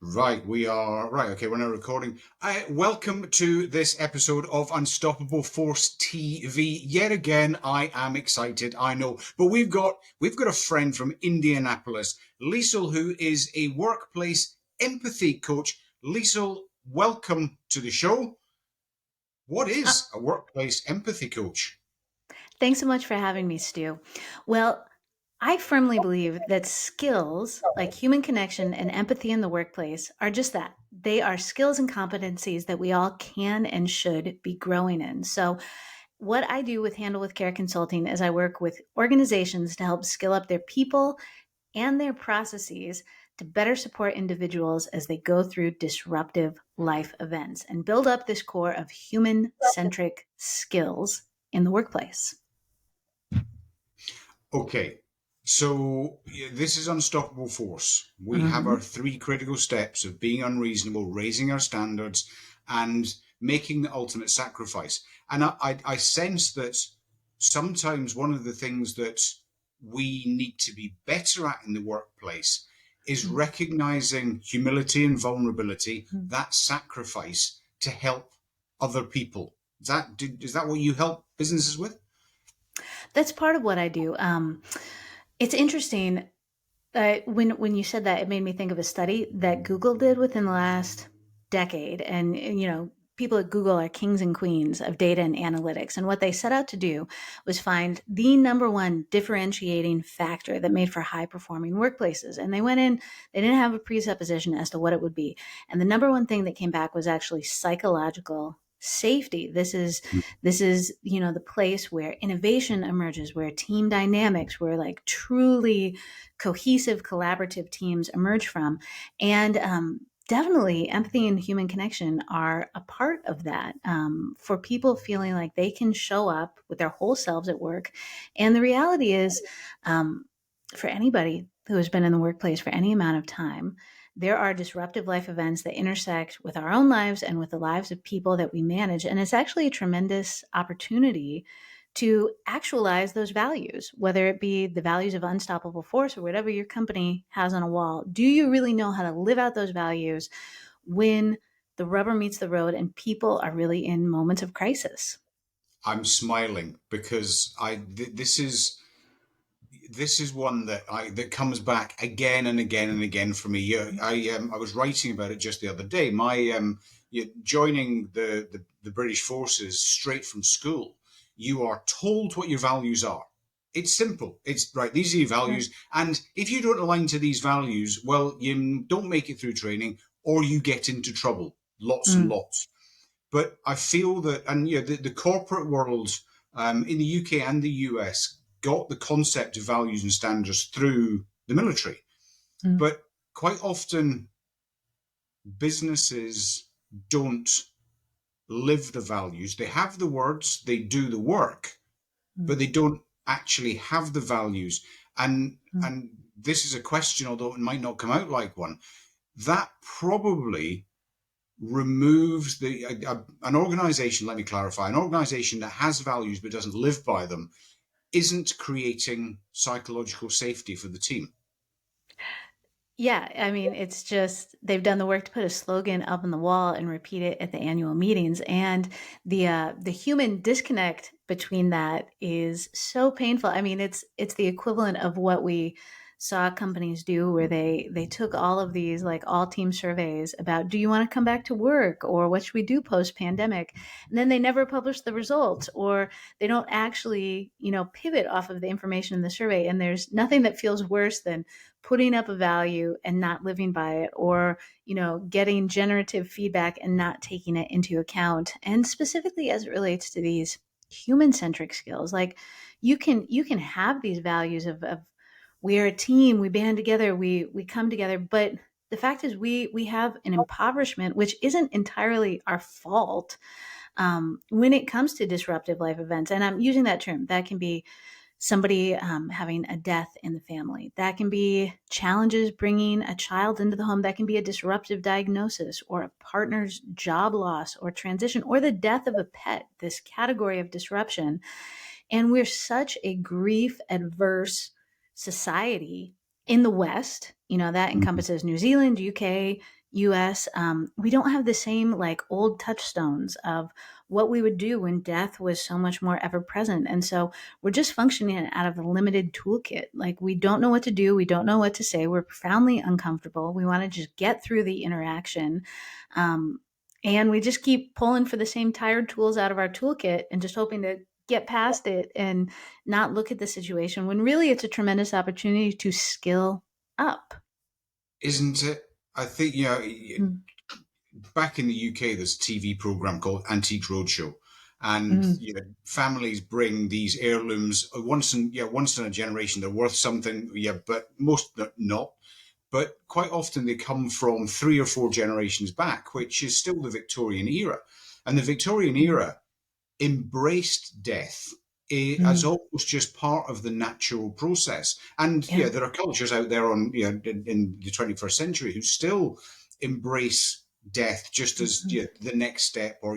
Right, we are right. Okay, we're now recording. Welcome to this episode of Unstoppable Force TV. Yet again, I am excited. I know, but we've got a friend from Indianapolis, Liesel, who is a workplace empathy coach. Liesel, welcome to the show. What Uh, is a workplace empathy coach? Thanks so much for having me, Stu. Well, I firmly believe that skills like human connection and empathy in the workplace are just that. They are skills and competencies that we all can and should be growing in. So, what I do with Handle with Care Consulting is I work with organizations to help skill up their people and their processes to better support individuals as they go through disruptive life events and build up this core of human centric skills in the workplace. Okay, so this is Unstoppable Force. We have our Mhm. three critical steps of being unreasonable, raising our standards, and making the ultimate sacrifice. And I sense that sometimes one of the things that we need to be better at in the workplace is recognizing humility and vulnerability, Mhm. that sacrifice to help other people. Is that what you help businesses with? That's part of what I do. It's interesting. When you said that, it made me think of a study that Google did within the last decade, and people at Google are kings and queens of data and analytics. And what they set out to do was find the number one differentiating factor that made for high performing workplaces. And they went in; they didn't have a presupposition as to what it would be. And the number one thing that came back was actually psychological safety. This is the place where innovation emerges, where team dynamics, where like truly cohesive collaborative teams emerge from. And definitely empathy and human connection are a part of that, for people feeling like they can show up with their whole selves at work. And the reality is, um, for anybody who has been in the workplace for any amount of time, there are disruptive life events that intersect with our own lives and with the lives of people that we manage. And it's actually a tremendous opportunity to actualize those values, whether it be the values of unstoppable force or whatever your company has on a wall. Do you really know how to live out those values when the rubber meets the road and people are really in moments of crisis? I'm smiling because this is one that comes back again and again and again for me. Yeah, I was writing about it just the other day. Joining the British forces straight from school, you are told what your values are. It's simple. It's right. These are your Right. values, and if you don't align to these values, well, you don't make it through training, or you get into trouble. Lots and Mm, lots. But I feel that, and the corporate world in the UK and the US got the concept of values and standards through the military. mm, But quite often, businesses don't live the values. They have the words, they do the work, but mm, they don't actually have the values. And mm, and this is a question, although it might not come out like one. That probably removes an organization. Let me clarify: an organization that has values but doesn't live by them isn't creating psychological safety for the team. Yeah, I mean, it's just they've done the work to put a slogan up on the wall and repeat it at the annual meetings, and the human disconnect between that is so painful. I mean, it's the equivalent of what we saw companies do, where they took all of these like all team surveys about, do you want to come back to work, or what should we do post pandemic, and then they never publish the results, or they don't actually pivot off of the information in the survey. And there's nothing that feels worse than putting up a value and not living by it, or getting generative feedback and not taking it into account. And specifically as it relates to these human centric skills, like you can have these values of we are a team, we band together, we come together, but the fact is we have an impoverishment which isn't entirely our fault, when it comes to disruptive life events. And I'm using that term, that can be somebody having a death in the family. That can be challenges bringing a child into the home. That can be a disruptive diagnosis, or a partner's job loss or transition, or the death of a pet, this category of disruption. And we're such a grief adverse society in the West. That Mhm. encompasses New Zealand, UK, US, we don't have the same like old touchstones of what we would do when death was so much more ever present. And so we're just functioning out of a limited toolkit. Like we don't know what to do. We don't know what to say. We're profoundly uncomfortable. We want to just get through the interaction. Um, and we just keep pulling for the same tired tools out of our toolkit and just hoping to get past it and not look at the situation when really it's a tremendous opportunity to skill up. Isn't it? I think, Mm, back in the UK, there's a TV program called Antique Roadshow, and mm, families bring these heirlooms once in a generation. They're worth something, but most not. But quite often they come from 3 or 4 generations back, which is still the Victorian era, and the Victorian mm, era embraced death as mm. almost just part of the natural process. And Yeah. there are cultures out there in the 21st century who still embrace death just as Mhm, the next step or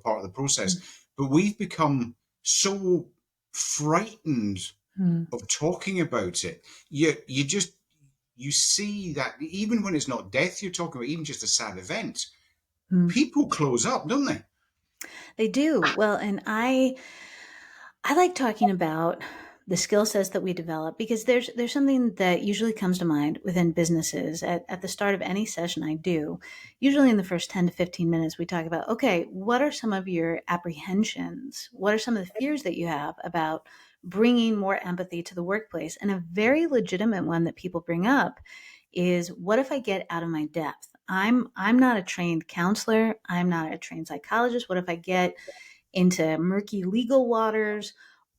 part of the process. mm, But we've become so frightened mm, of talking about it. You see that even when it's not death you're talking about, even just a sad event, mm. people close up, don't they? They do. Well, and I like talking about the skill sets that we develop because there's something that usually comes to mind within businesses at the start of any session I do. Usually in the first 10 to 15 minutes, we talk about, okay, what are some of your apprehensions? What are some of the fears that you have about bringing more empathy to the workplace? And a very legitimate one that people bring up is, what if I get out of my depth? I'm not a trained counselor. I'm not a trained psychologist. What if I get into murky legal waters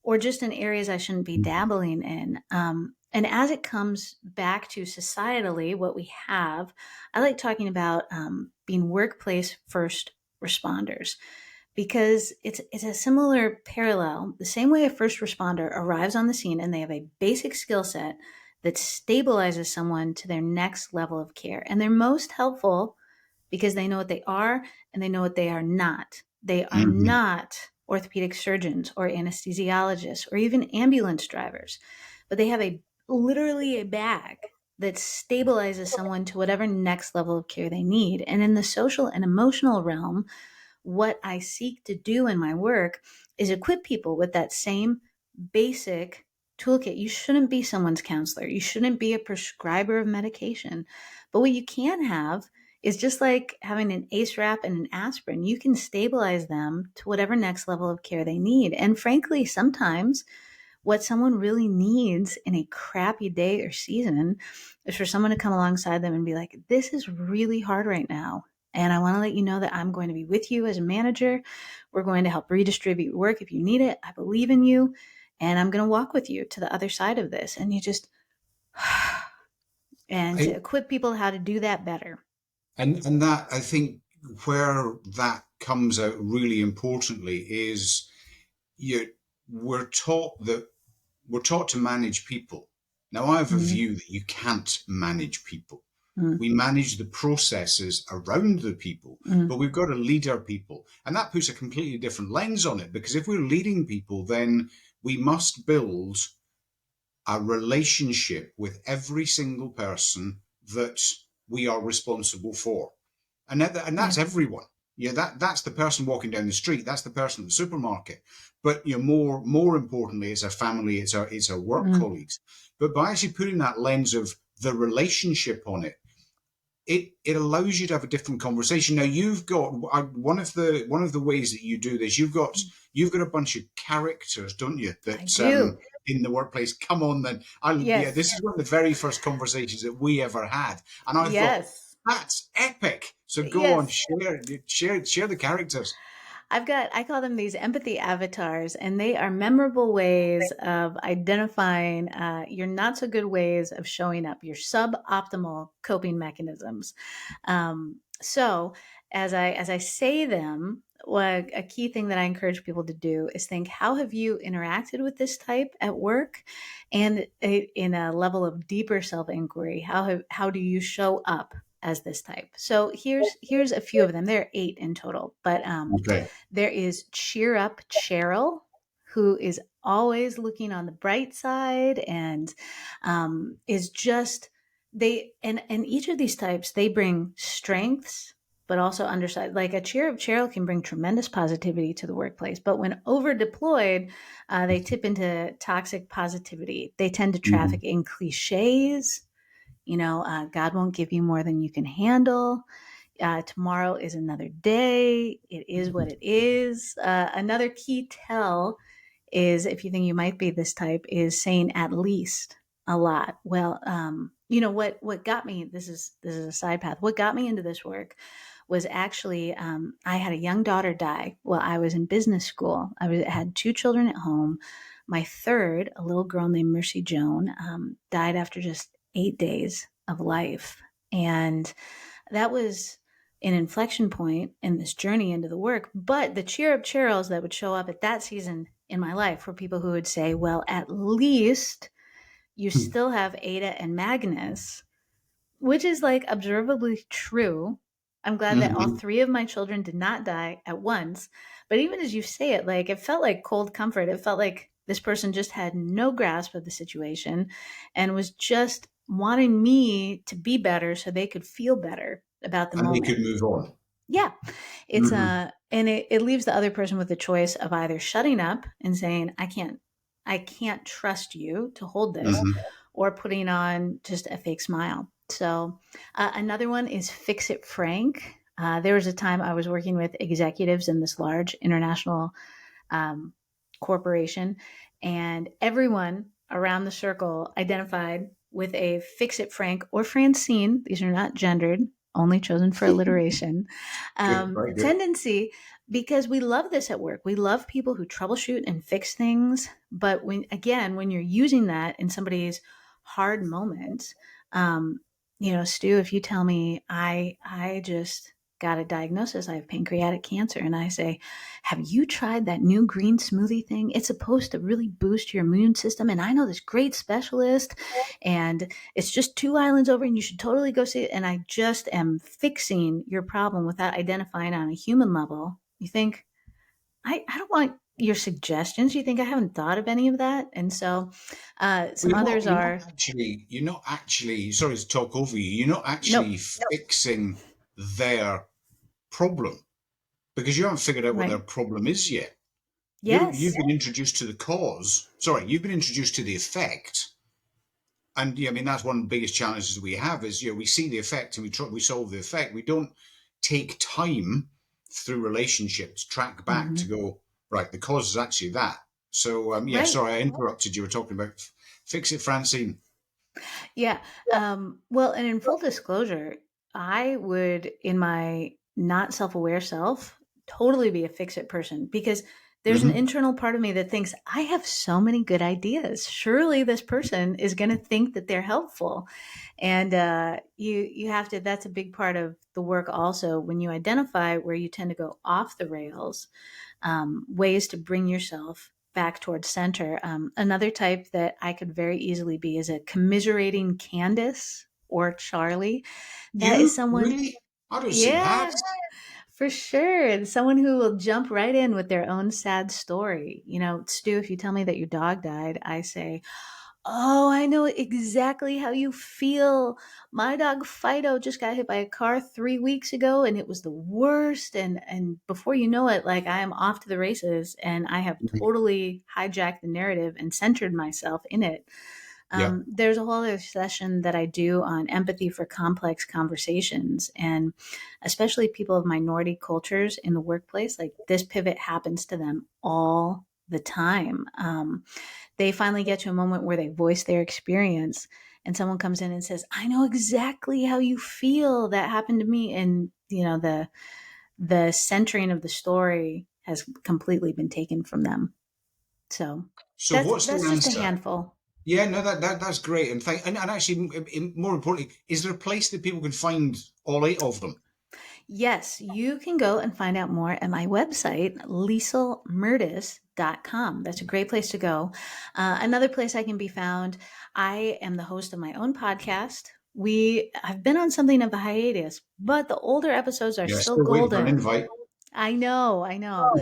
or just in areas I shouldn't be dabbling in? And as it comes back to societally, what we have, I like talking about being workplace first responders because it's a similar parallel. The same way a first responder arrives on the scene and they have a basic skill set that stabilizes someone to their next level of care. And they're most helpful because they know what they are and they know what they are not. They are Mm-hmm. not orthopedic surgeons or anesthesiologists or even ambulance drivers, but they have a literally a bag that stabilizes someone to whatever next level of care they need. And in the social and emotional realm, what I seek to do in my work is equip people with that same basic toolkit. You shouldn't be someone's counselor. You shouldn't be a prescriber of medication. But what you can have is just like having an ACE wrap and an aspirin. You can stabilize them to whatever next level of care they need. And frankly, sometimes what someone really needs in a crappy day or season is for someone to come alongside them and be like, this is really hard right now. And I want to let you know that I'm going to be with you as a manager. We're going to help redistribute work if you need it. I believe in you. And I'm going to walk with you to the other side of this. And you just, and to I, equip people how to do that better. and that, I think, where that comes out really importantly is you we're taught that we're taught to manage people. Now, I have a Mm, view that you can't manage people. mm, We manage the processes around the people, mm, but we've got to lead our people. And that puts a completely different lens on it, because if we're leading people, then we must build a relationship with every single person that we are responsible for. And yeah. that's everyone. That's the person walking down the street. That's the person at the supermarket. But more importantly, it's our family. It's our work Mm, colleagues. But by actually putting that lens of the relationship on it, it allows you to have a different conversation. Now, you've got one of the ways that you do this. You've got a bunch of characters, don't you? I That do. in the workplace. Come on, then. This Yes. is one of the very first conversations that we ever had, and I thought Yes. that's epic. So go on, Yes. share the characters. I call them these empathy avatars, and they are memorable ways of identifying your not so good ways of showing up, your suboptimal coping mechanisms. So as I say them, what a key thing that I encourage people to do is think, how have you interacted with this type at work, and in a level of deeper self inquiry, how do you show up as this type? So here's a few of them. There are 8 in total, but Okay. there is Cheer Up Cheryl, who is always looking on the bright side and is just they and each of these types, they bring strengths but also underside. Like a cherub cherub can bring tremendous positivity to the workplace, but when over deployed, they tip into toxic positivity. They tend to Mhm. traffic in cliches. God won't give you more than you can handle. Tomorrow is another day. It is what it is. Another key tell is, if you think you might be this type, is saying at least a lot. Well, what got me, this is a side path. What got me into this work was actually, I had a young daughter die while I was in business school. Had two children at home. My third, a little girl named Mercy Joan, died after just 8 days of life. And that was an inflection point in this journey into the work. But the cheer up cheerles that would show up at that season in my life were people who would say, well, at least you still have Ada and Magnus, which is like observably true. I'm glad that all Mhm. three of my children did not die at once. But even as you say it, like it felt like cold comfort. It felt like this person just had no grasp of the situation and was just wanting me to be better so they could feel better about the And they moment. could move on. Yeah. It's Hmm. and it leaves the other person with the choice of either shutting up and saying, I can't trust you to hold this, Hmm. or putting on just a fake smile. So another one is fix it frank. There was a time I was working with executives in this large international um, corporation, and everyone around the circle identified with a fix it Frank or Francine. These are not gendered, only chosen for alliteration. Good, very good. Tendency, because we love this at work. We love people who troubleshoot and fix things. But when you're using that in somebody's hard moments, um, Stu, if you tell me I just got a diagnosis, I have pancreatic cancer, and I say, have you tried that new green smoothie thing? It's supposed to really boost your immune system. And I know this great specialist, and it's just 2 islands over, and you should totally go see it. And I just am fixing your problem without identifying on a human level. You think, I don't want your suggestions. You think I haven't thought of any of that? And so Well, some others are, you're not actually, sorry to talk over you, you're not nope, actually fixing their problem because you haven't figured out what their right? problem is yet. You've Yes. been introduced to the cause. Sorry, you've been introduced to the effect. And yeah, I mean, that's one of the biggest challenges we have is, we see the effect and we solve the effect. We don't take time through relationships, track back to Hmm. go, right, the cause is actually that. So, yeah, Right. sorry, I interrupted. You were talking about fix it, Francine. Yeah. Well, and in full disclosure, I would, in my not self aware self, totally be a fix it person, because there's an Hmm. internal part of me that thinks I have so many good ideas. Surely this person is going to think that they're helpful. And you have to, that's a big part of the work also, when you identify where you tend to go off the rails, ways to bring yourself back towards center. Another type that I could very easily be is a commiserating Candace or Charlie. That is You someone, really? I don't see that. yeah, for sure. Someone who will jump right in with their own sad story. Stu, if you tell me that your dog died, I say, oh, I know exactly how you feel. My dog Fido just got hit by a car 3 weeks ago, and it was the worst. And before you know it, like I am off to the races, and I have Mhm. totally hijacked the narrative and centered myself in it. Yeah. There's a whole other session that I do on empathy for complex conversations, and especially people of minority cultures in the workplace. Like this pivot happens to them all the time. They finally get to a moment where they voice their experience, and someone comes in and says, I know exactly how you feel. That happened to me. And the centering of the story has completely been taken from them. So So that's what's the that's just a answer? handful. Yeah, no, that's great. And actually, more importantly, is there a place that people can find all eight of them? Yes, you can go and find out more at my website, lieselmurdis.com. That's a great place to go. Another place I can be found, I am the host of my own podcast. I've been on something of a hiatus, but the older episodes are Yeah, still still waiting for an golden. invite. I know, I know.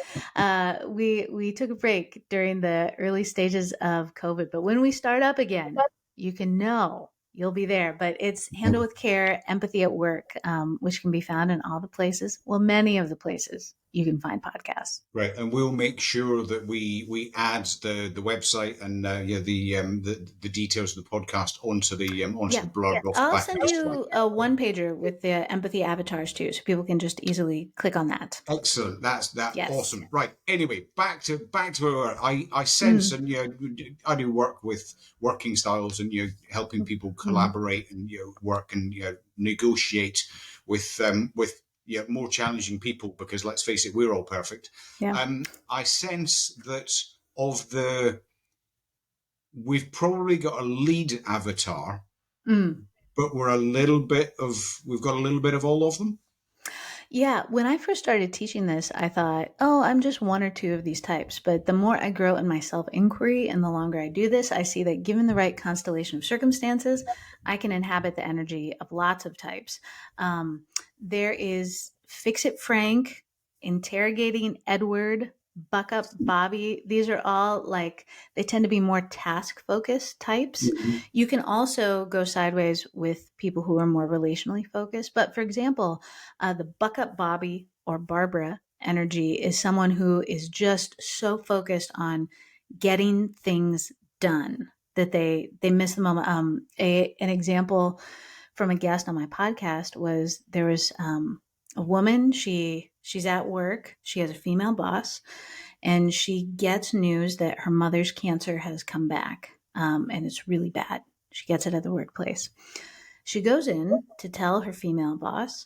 We took a break during the early stages of COVID, but when we start up again, you can know. you'll be there. But it's Handle with Care, Empathy at Work, which can be found in all the places. Well, many of the places you can find podcasts. Right, and we'll make sure that we add the website and the details of the podcast onto Yeah. the blurb off the I'll back of send this one. you a one pager with the empathy avatars too, so people can just easily click on that. Excellent. That's Yes. awesome. Right. Anyway, back to where we were. I sense, Mm. and I do work with working styles and helping people Mm. collaborate and work and negotiate with more challenging people, because let's face it, we're all perfect. Yeah. I sense that of the we've probably got a lead avatar, Mm. but we've got a little bit of all of them. Yeah, when I first started teaching this, I thought, oh, I'm just one or two of these types. But the more I grow in my self inquiry and the longer I do this, I see that given the right constellation of circumstances, I can inhabit the energy of lots of types. There is Fix It Frank, Interrogating Edward, Buck Up Bobby. These are all like, they tend to be more task focused types. Mhm. You can also go sideways with people who are more relationally focused. But for example, the Buck Up Bobby or Barbara energy is someone who is just so focused on getting things done that they miss the moment. An example from a guest on my podcast was there was a woman. She's at work. She has a female boss, and she gets news that her mother's cancer has come back, and it's really bad. She gets it at the workplace. She goes in to tell her female boss,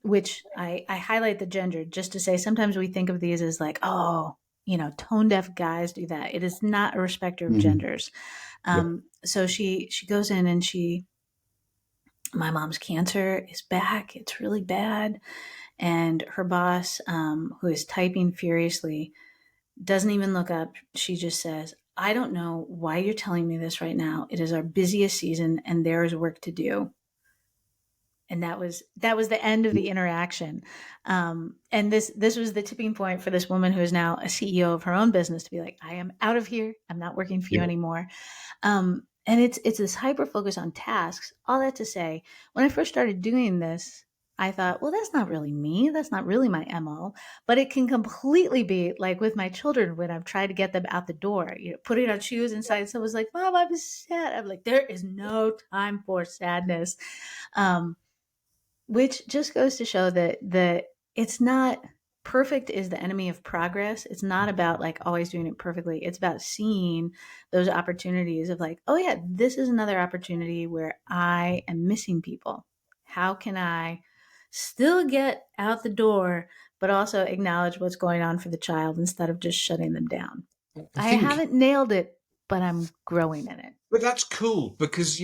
which I highlight the gender just to say sometimes we think of these as like, oh, tone deaf guys do that. It is not a respecter of Mhm. genders. Yeah. So she goes in and my mom's cancer is back. It's really bad. And her boss, who is typing furiously, doesn't even look up. She just says, I don't know why you're telling me this right now. It is our busiest season and there is work to do. And that was the end of the interaction. And this was the tipping point for this woman who is now a CEO of her own business to be like, I am out of here. I'm not working for you Yeah. anymore. And it's this hyper focus on tasks. All that to say, when I first started doing this, I thought, well, that's not really me. That's not really my MO. But it can completely be like with my children when I've tried to get them out the door, putting on shoes inside. Someone's like, Mom, I'm sad. I'm like, there is no time for sadness. Um, which just goes to show that it's not perfect is the enemy of progress. It's not about like always doing it perfectly. It's about seeing those opportunities of like, oh yeah, this is another opportunity where I am missing people. How can I still get out the door, but also acknowledge what's going on for the child instead of just shutting them down? I I think haven't nailed it, but I'm growing in it. But that's cool because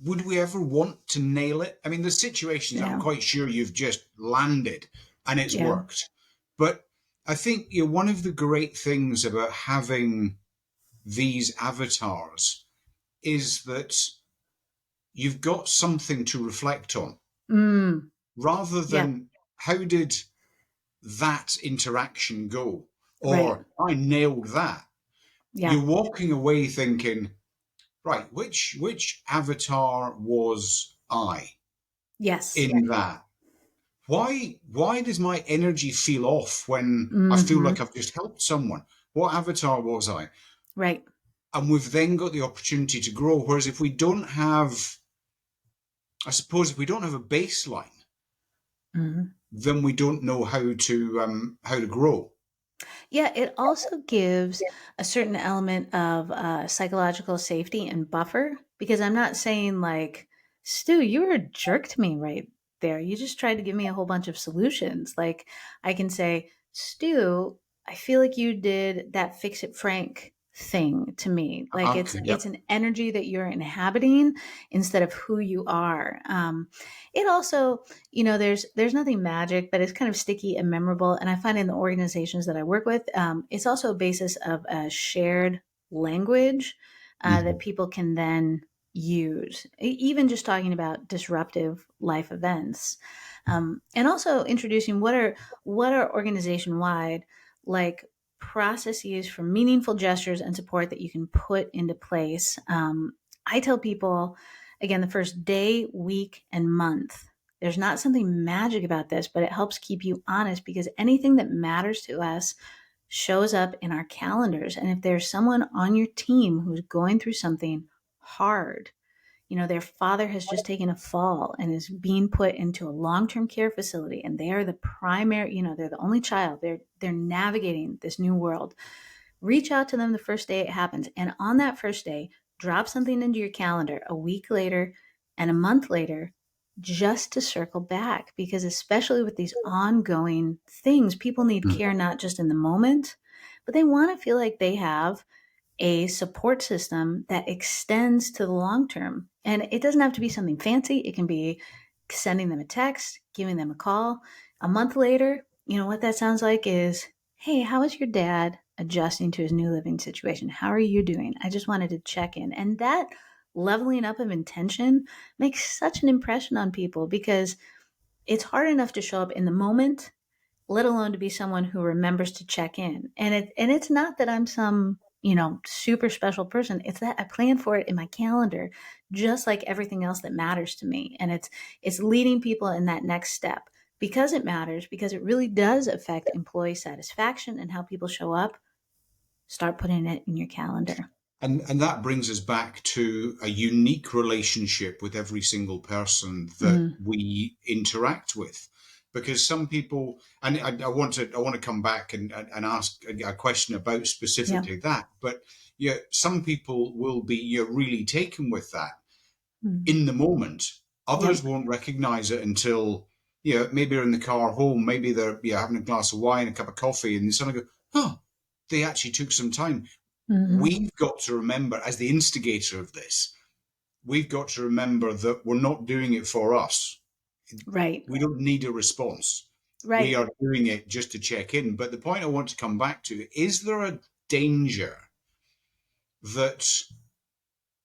would we ever want to nail it? I mean, there's situations I'm Yeah. quite sure you've just landed and it's Yeah. worked. But I think one of the great things about having these avatars is that you've got something to reflect on Mm. rather Yeah. than how did that interaction go, Right. or I nailed that. Yeah. You're walking away thinking, right, which avatar was I Yes. in that? Why does my energy feel off when I feel like Mm-hmm. I've just helped someone? What avatar was I? Right. And we've then got the opportunity to grow. Whereas if we don't have, I suppose, if we don't have a baseline, Mhm. then we don't know how to grow. Yeah, it also gives a certain element of psychological safety and buffer because I'm not saying like, Stu, you were a jerk to me right there. You just tried to give me a whole bunch of solutions. Like I can say, Stu, I feel like you did that fix it Frank thing to me. Like it's Okay, it's yep. an energy that you're inhabiting instead of who you are. It also there's nothing magic, but it's kind of sticky and memorable. And I find in the organizations that I work with, it's also a basis of a shared language that Mhm. people can then use, even just talking about disruptive life events, and also introducing what are organization wide like processes for meaningful gestures and support that you can put into place I tell people, again, the first day, week, and month, there's not something magic about this, but it helps keep you honest because anything that matters to us shows up in our calendars. And if there's someone on your team who's going through something hard, their father has just taken a fall and is being put into a long-term care facility, and they are the primary, they're the only child. They're navigating this new world. Reach out to them the first day it happens. And on that first day, drop something into your calendar a week later and a month later just to circle back. Because especially with these ongoing things, people need Mm. care not just in the moment, but they want to feel like they have a support system that extends to the long term. And it doesn't have to be something fancy. It can be sending them a text, giving them a call. A month later, what that sounds like is, hey, how is your dad adjusting to his new living situation? How are you doing? I just wanted to check in. And that leveling up of intention makes such an impression on people because it's hard enough to show up in the moment, let alone to be someone who remembers to check in. And it's not that I'm some, super special person. It's that I plan for it in my calendar, just like everything else that matters to me. And it's leading people in that next step because it matters, because it really does affect employee satisfaction and how people show up. Start putting it in your calendar. And that brings us back to a unique relationship with every single person that Mm, we interact with. Because some people, and I want to come back and ask a question about yeah. specifically that. But yeah, some people will be you're really taken with that Mm, in the moment. yep. Others won't recognize it until maybe they're in the car home, maybe they're having a glass of wine, a cup of coffee, and they suddenly go, "Oh, they actually took some time." Hmm. We've got to remember, as the instigator of this, we've got to remember that we're not doing it for us. Right. We don't need a response. We Right. are doing it just to check in. But the point I want to come back to is there a danger that,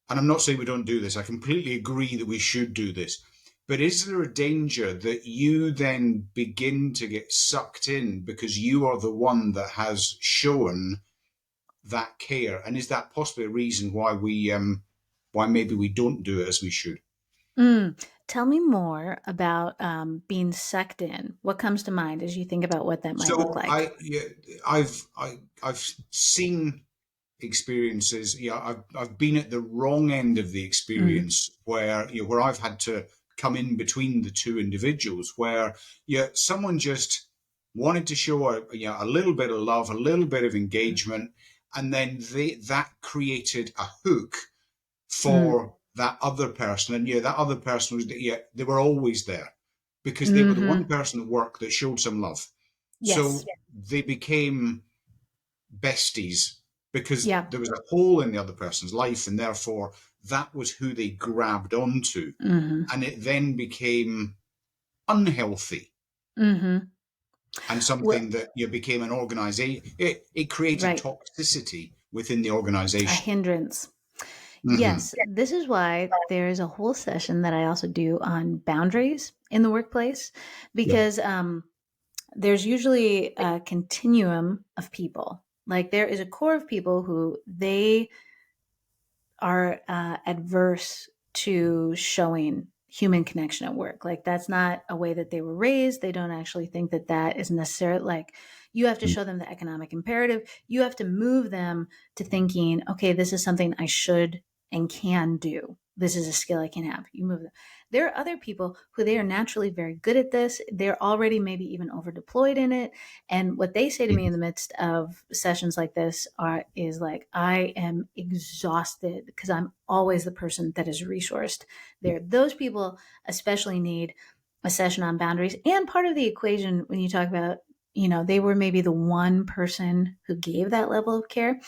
and I'm not saying we don't do this, I completely agree that we should do this, but is there a danger that you then begin to get sucked in because you are the one that has shown that care, and is that possibly a reason why maybe we don't do it as we should? Mm. Tell me more about being sucked in. What comes to mind as you think about what that might look So like? I've seen experiences. I've been at the wrong end of the Mm, experience where where I've had to come in between the two individuals where someone just wanted to show a little bit of love, a little bit of engagement, and then that created a hook mm, for that other person. And that other person was, they were always there because they were the one mm-hmm. person at work that showed some love. So Yes. they became besties because Yeah. there was a hole in the other person's life, and therefore that was who they grabbed onto. Mm-hmm. And it then became unhealthy Mm-hmm. and Well, something that became an organization. It created right. toxicity within the A organization. hindrance. Mm-hmm. Yes. This is why there is a whole session that I also do on boundaries in the workplace Yeah. because there's usually a continuum of people. Like there is a core of people who they are adverse to showing human connection at work. Like that's not a way that they were raised. They don't actually think that that is necessary. Like you have to show them the economic imperative. You have to move them to thinking, okay, this is something I should and can do. This is a skill I can have. You move them. There are other people who they are naturally very good at this. They're already maybe even over deployed in it. And what they say to me in the midst of sessions like this is like, I am exhausted because I'm always the person that is resourced there. Those people especially need a session on boundaries. And part of the equation when you talk about, they were maybe the one person who gave that level of care.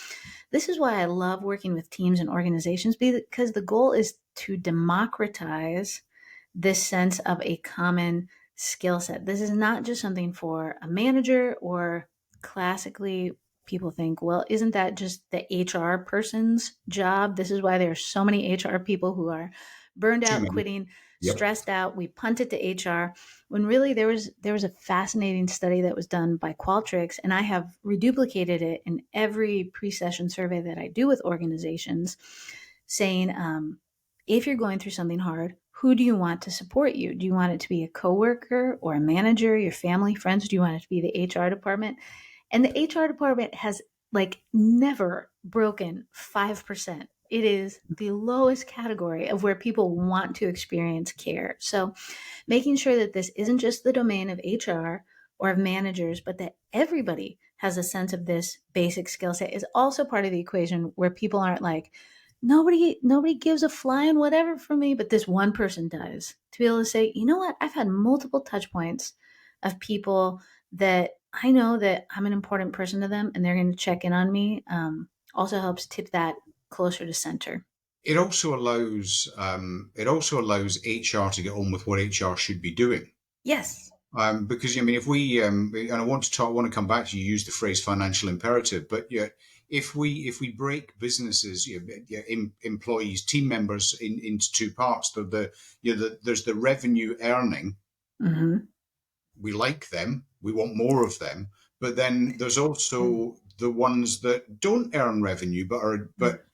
This is why I love working with teams and organizations because the goal is to democratize this sense of a common skill set. This is not just something for a manager or classically people think, well, isn't that just the HR person's job? This is why there are so many HR people who are burned Too out, many. quitting, Yep. stressed out. We punt it to HR when really there was a fascinating study that was done by Qualtrics, and I have reduplicated it in every pre-session survey that I do with organizations. saying, if you're going through something hard, who do you want to support you? Do you want it to be a coworker or a manager, your family, friends? Do you want it to be the HR department? And the HR department has like never broken 5%. It is the lowest category of where people want to experience care. So making sure that this isn't just the domain of HR or of managers, but that everybody has a sense of this basic skill set is also part of the equation, where people aren't like, nobody gives a flying whatever for me, but this one person does. To be able to say, you know what, I've had multiple touch points of people that I know that I'm an important person to them and they're going to check in on me, also helps tip that closer to center. It also allows HR to get on with what HR should be doing. Yes. Because I mean, if we and I want to come back to, you use the phrase financial imperative, but yeah, if we break businesses, employees, team members into two parts, there's the revenue earning. Mm-hmm. We like them, we want more of them, but then there's also the ones that don't earn revenue, but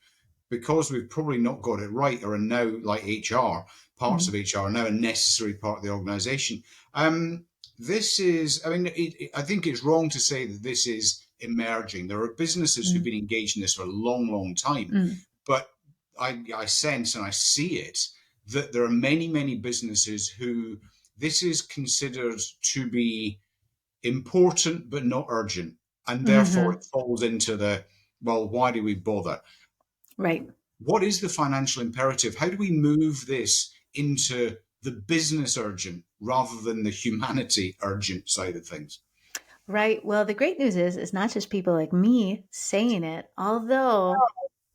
because we've probably not got it right, or are now like HR, parts of Mm-hmm. HR are now a necessary part of the organization. Um, this is, I mean, I think it's wrong to say that this is emerging. There are businesses who've been engaged in this for a long, long time, Mm-hmm. but I sense and I see it that there are many, many businesses who this is considered to be important but not urgent, and therefore Mm-hmm. it falls into the, well, why do we bother? Right. What is the financial imperative? How do we move this into the business urgent rather than the humanity urgent side of things? Right. Well, the great news is it's not just people like me saying it, although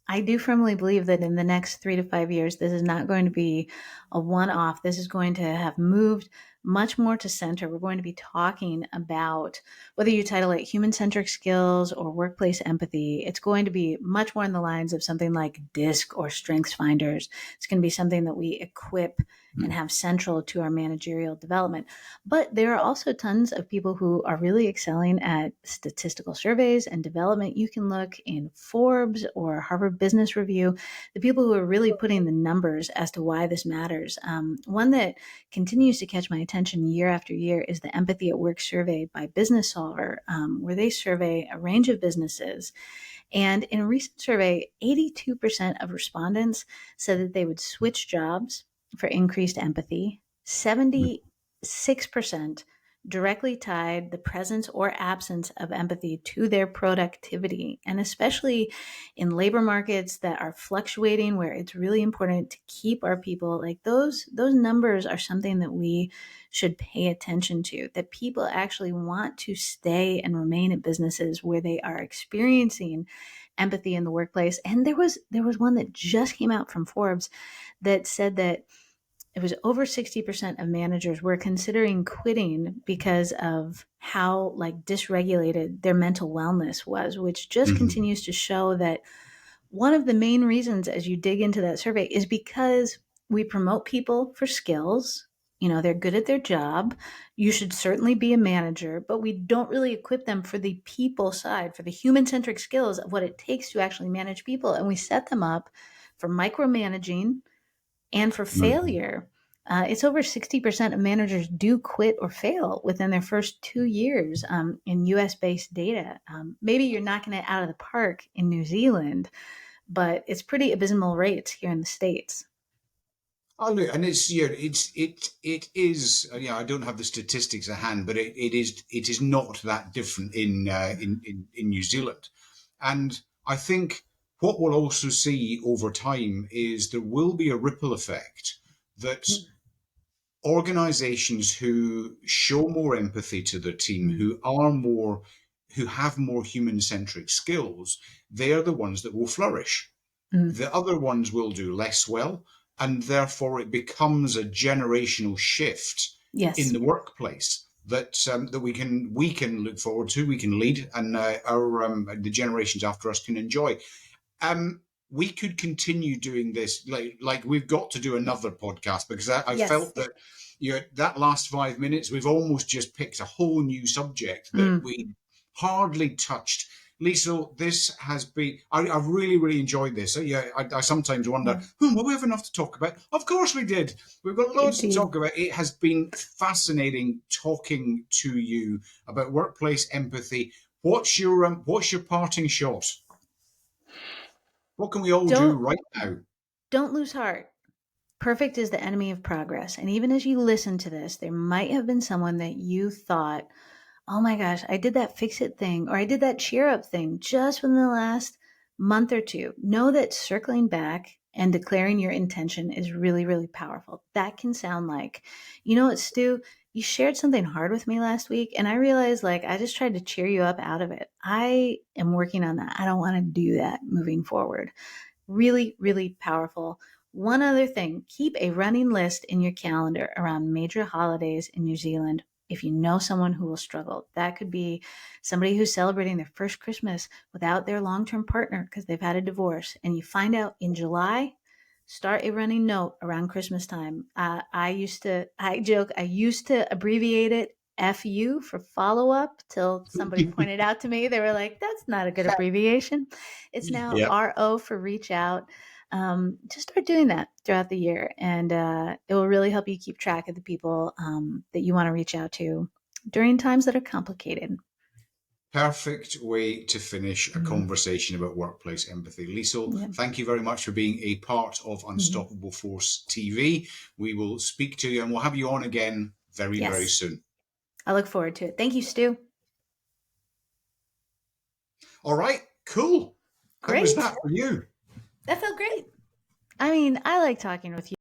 I do firmly believe that in the next 3 to 5 years, this is not going to be a one off. This is going to have moved much more to center. We're going to be talking about, whether you title it human centric skills or workplace empathy, it's going to be much more in the lines of something like DISC or Strengths Finders. It's going to be something that we equip and have central to our managerial development. But there are also tons of people who are really excelling at statistical surveys and development. You can look in Forbes or Harvard Business Review, the people who are really putting the numbers as to why this matters. One that continues to catch my attention year after year is the Empathy at Work survey by Business Solver, where they survey a range of businesses. And in a recent survey, 82% of respondents said that they would switch jobs for increased empathy. 76% directly tied the presence or absence of empathy to their productivity. And especially in labor markets that are fluctuating, where it's really important to keep our people, like those numbers are something that we should pay attention to, that people actually want to stay and remain at businesses where they are experiencing empathy in the workplace. And there was one that just came out from Forbes that said that it was over 60% of managers were considering quitting because of how like dysregulated their mental wellness was, which just Mm-hmm. continues to show that one of the main reasons, as you dig into that survey, is because we promote people for skills. You know, they're good at their job. You should certainly be a manager, but we don't really equip them for the people side, for the human centric skills of what it takes to actually manage people. And we set them up for micromanaging and for Mm-hmm. failure. It's over 60% of managers do quit or fail within their first 2 years, in US based data. Maybe you're knocking it out of the park in New Zealand, but it's pretty abysmal rates here in the States. Oh, look, and it's it is I don't have the statistics at hand, but it is not that different in New Zealand, and I think what we'll also see over time is there will be a ripple effect that organizations who show more empathy to their team, Mm, who have more human centric skills, they're the ones that will flourish. mm. The other ones will do less well, and therefore it becomes a generational shift in Yes. the workplace that we can look forward to, we can lead, and our the generations after us can enjoy. Um, we could continue doing this, like we've got to do another podcast, because I Yes. felt that that last 5 minutes we've almost just picked a whole new subject that Mm, we hardly touched. Liesel, this has been, I've really, really enjoyed this. So, yeah, I sometimes wonder, Yeah, will we have enough to talk about? Of course we did. We've got loads to indeed. talk about. It has been fascinating talking to you about workplace empathy. What's your parting shot? What can we all do Don't right now? don't lose heart. Perfect is the enemy of progress. And even as you listen to this, there might have been someone that you thought, oh my gosh, I did that fix it thing or I did that cheer up thing just within the last month or two. Know that circling back and declaring your intention is really, really powerful. That can sound like, you know what, Stu, you shared something hard with me last week, and I realized like I just tried to cheer you up out of it. I am working on that. I don't want to do that moving forward. Really, really powerful. One other thing, keep a running list in your calendar around major holidays in New Zealand. If you know someone who will struggle, that could be somebody who's celebrating their first Christmas without their long term partner because they've had a divorce. And you find out in July, start a running note around Christmas time. I joke, I used to abbreviate it FU for follow up till somebody pointed out to me. They were like, that's not a good abbreviation. It's now Yeah. RO for reach out. Just start doing that throughout the year, and it will really help you keep track of the people that you want to reach out to during times that are complicated. Perfect way to finish a Mhm. conversation about workplace empathy. Liesel, Yeah. thank you very much for being a part of Mhm. Unstoppable Force TV. We will speak to you and we'll have you on again very, very Yes, soon. I look forward to it. Thank you, Stu. All right, cool. How was Great. that for you? That felt great. I mean, I like talking with you.